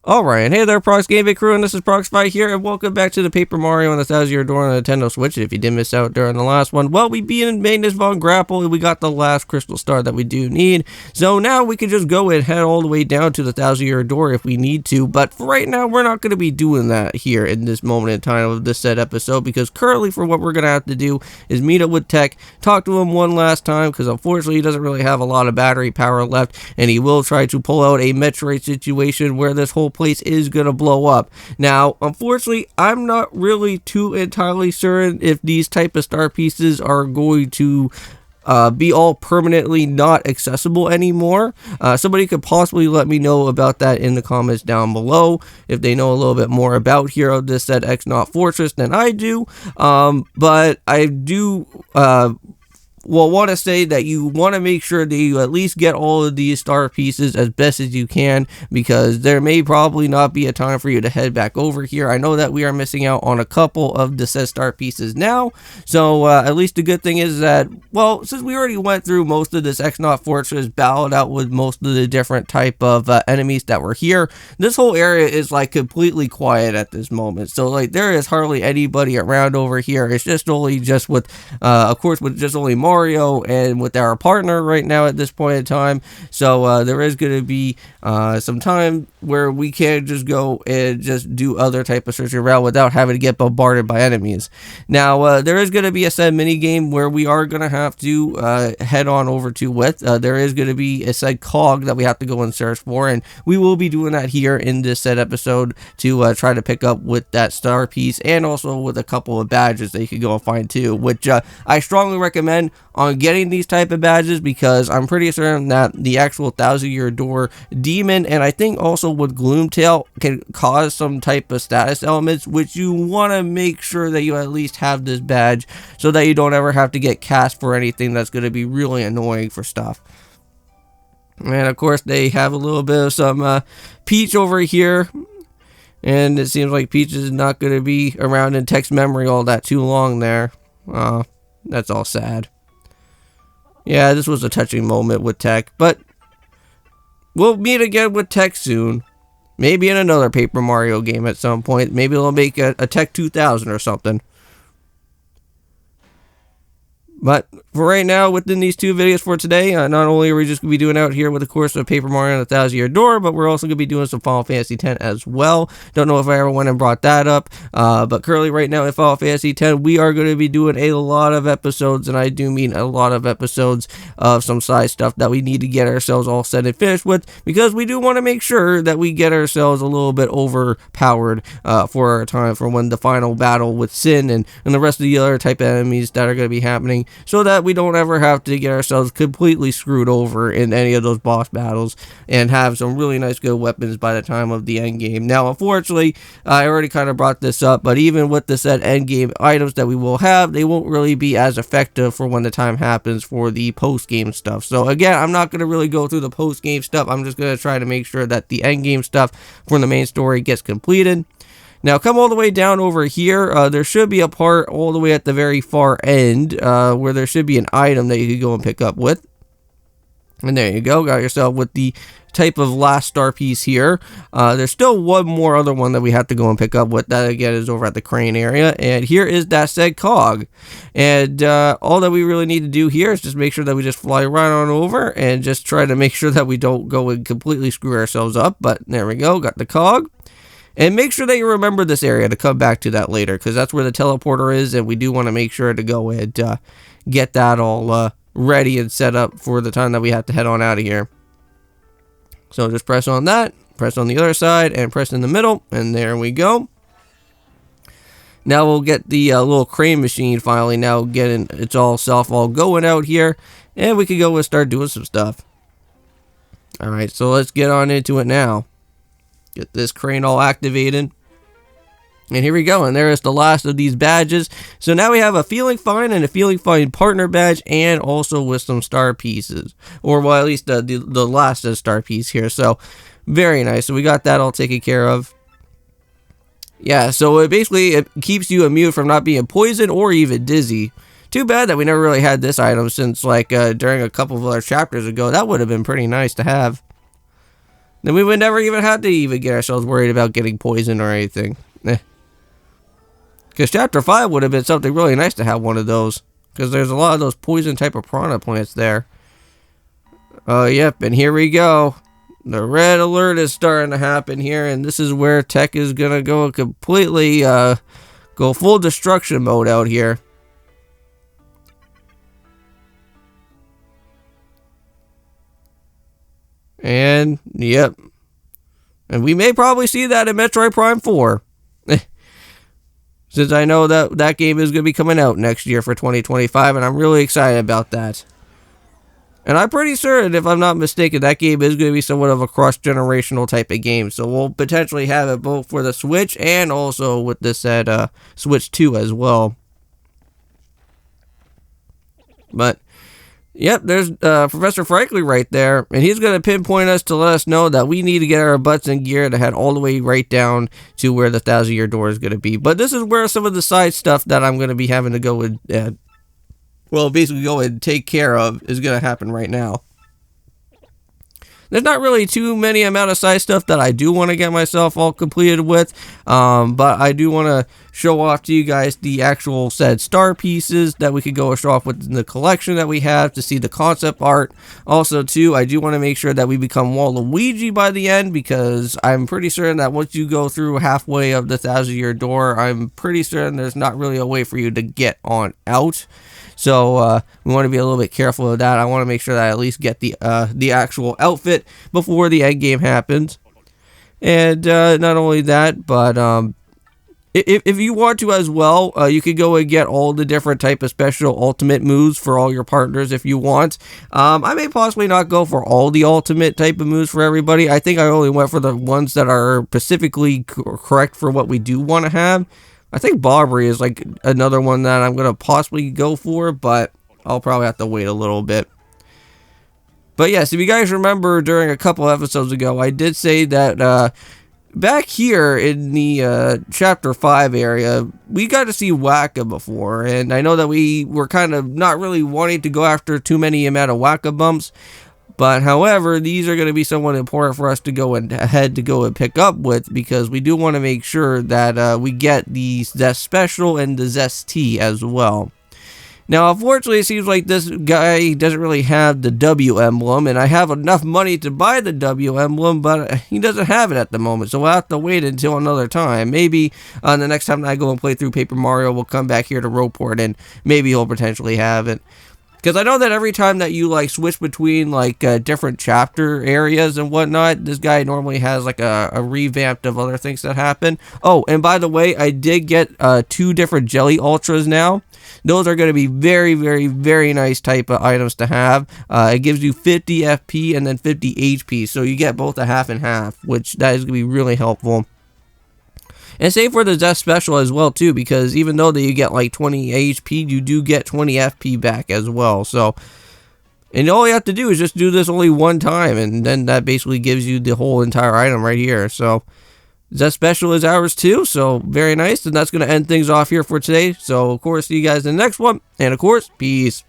Alright, hey there Prox Gaming Crew, and this is Proxify here, and welcome back to the Paper Mario and the 1000-Year Door on the Nintendo Switch. If you did miss out during the last one, well, we beat in Magnus Von Grapple, and we got the last Crystal Star that we do need. So now we can just go and head all the way down to the 1000-Year Door if we need to, but for right now, we're not going to be doing that here in this moment in time of this said episode, because currently for what we're going to have to do is meet up with Tech, talk to him one last time, because unfortunately he doesn't really have a lot of battery power left, and he will try to pull out a Metroid situation where this whole place is going to blow up. Now, unfortunately, I'm not really too entirely certain if these type of star pieces are going to be all permanently not accessible anymore. Somebody could possibly let me know about that in the comments down below if they know a little bit more about Hero this said X Naut Fortress than I do. But I do want to say that you want to make sure that you at least get all of these star pieces as best as you can, because there may probably not be a time for you to head back over here. I know that we are missing out on a couple of the said star pieces now, so at least the good thing is that, well, since we already went through most of this X Naut Fortress, battled out with most of the different type of enemies that were here, this whole area is like completely quiet at this moment. So like there is hardly anybody around over here. It's just only just with of course with just only Mario and with our partner right now at this point in time. So there is going to be some time where we can just go and just do other type of searching around without having to get bombarded by enemies. Now there is going to be a said mini game where we are going to have to head on over to with. There is going to be a said cog that we have to go and search for, and we will be doing that here in this said episode to try to pick up with that star piece, and also with a couple of badges that you can go and find too, which I strongly recommend on getting these type of badges, because I'm pretty certain that the actual 1000-Year Door demon, and I think also with Gloomtail, can cause some type of status elements, which you want to make sure that you at least have this badge so that you don't ever have to get cast for anything that's going to be really annoying for stuff. And of course they have a little bit of some Peach over here, and it seems like Peach is not going to be around in Tech's memory all that too long there. That's all sad. Yeah, this was a touching moment with Tech, but we'll meet again with Tech soon. Maybe in another Paper Mario game at some point. Maybe they'll make a Tech 2000 or something. But for right now, within these two videos for today, not only are we just going to be doing out here with the course of Paper Mario and the 1000-Year Door, but we're also going to be doing some Final Fantasy X as well. Don't know if I ever went and brought that up, but currently right now in Final Fantasy X, we are going to be doing a lot of episodes, and I do mean a lot of episodes of some side stuff that we need to get ourselves all set and finished with, because we do want to make sure that we get ourselves a little bit overpowered for our time for when the final battle with Sin and the rest of the other type of enemies that are going to be happening, so that we don't ever have to get ourselves completely screwed over in any of those boss battles, and have some really nice good weapons by the time of the end game. Now unfortunately, I already kind of brought this up, but even with the set end game items that we will have, they won't really be as effective for when the time happens for the post game stuff. So again, I'm not going to really go through the post game stuff. I'm just going to try to make sure that the end game stuff from the main story gets completed. Now, come all the way down over here. There should be a part all the way at the very far end where there should be an item that you could go and pick up with. And there you go. Got yourself with the type of last star piece here. There's still one more other one that we have to go and pick up with. That, again, is over at the crane area. And here is that said cog. And all that we really need to do here is just make sure that we just fly right on over and just try to make sure that we don't go and completely screw ourselves up. But there we go. Got the cog. And make sure that you remember this area to come back to that later, because that's where the teleporter is, and we do want to make sure to go and get that all ready and set up for the time that we have to head on out of here. So just press on that, press on the other side, and press in the middle, and there we go. Now we'll get the little crane machine finally now getting its all going out here, and we can go and start doing some stuff. Alright, so let's get on into it now. Get this crane all activated. And here we go. And there is the last of these badges. So now we have a Feeling Fine and a Feeling Fine partner badge, and also with some star pieces. Or, well, at least the last star piece here. So, very nice. So we got that all taken care of. Yeah, so it keeps you immune from not being poisoned or even dizzy. Too bad that we never really had this item since, like, during a couple of other chapters ago. That would have been pretty nice to have. then we would never even have to even get ourselves worried about getting poisoned or anything. Because Chapter 5 would have been something really nice to have one of those. Because there's a lot of those poison type of piranha plants there. Oh, yep, and here we go. The red alert is starting to happen here, and this is where tech is going to go completely, go full destruction mode out here. And, yep. And we may probably see that in Metroid Prime 4. Since I know that that game is going to be coming out next year for 2025, and I'm really excited about that. And I'm pretty certain, if I'm not mistaken, that game is going to be somewhat of a cross-generational type of game. So we'll potentially have it both for the Switch and also with this at Switch 2 as well. But, yep, there's Professor Franklin right there. And he's going to pinpoint us to let us know that we need to get our butts in gear to head all the way right down to where the 1,000-year door is going to be. But this is where some of the side stuff that I'm going to be having to go with... well, basically go and take care of is going to happen right now. There's not really too many amount of side stuff that I do want to get myself all completed with, but I do want to show off to you guys the actual said star pieces that we could go show off with the collection that we have to see the concept art. Also, too, I do want to make sure that we become Waluigi by the end, because I'm pretty certain that once you go through halfway of the 1,000-year door, I'm pretty certain there's not really a way for you to get on out. So we want to be a little bit careful of that. I want to make sure that I at least get the actual outfit before the end game happens. And not only that, but if you want to as well, you could go and get all the different type of special ultimate moves for all your partners if you want. I may possibly not go for all the ultimate type of moves for everybody. I think I only went for the ones that are specifically correct for what we do want to have. I think Bobbery is like another one that I'm going to possibly go for, but I'll probably have to wait a little bit. But yes, if you guys remember during a couple episodes ago, I did say that back here in the Chapter 5 area, we got to see Waka before, and I know that we were kind of not really wanting to go after too many amount of Waka bumps. But however, these are going to be somewhat important for us to go ahead to go and pick up with, because we do want to make sure that we get the Zest Special and the Zest T as well. Now, unfortunately, it seems like this guy doesn't really have the W emblem, and I have enough money to buy the W emblem, but he doesn't have it at the moment, so we'll have to wait until another time. Maybe the next time I go and play through Paper Mario, we'll come back here to Roadport, and maybe he'll potentially have it. Because I know that every time that you like switch between like different chapter areas and whatnot, this guy normally has like a revamp of other things that happen. Oh, and by the way, I did get 2 different Jelly Ultras now. Those are going to be very, very, very nice type of items to have. It gives you 50 FP and then 50 HP, so you get both a half and half, which that is going to be really helpful. And same for the Zest Special as well, too, because even though that you get like 20 HP, you do get 20 FP back as well. So, and all you have to do is just do this only one time, and then that basically gives you the whole entire item right here. So, Zest Special is ours too, so very nice. And that's going to end things off here for today. So, of course, see you guys in the next one. And, of course, peace.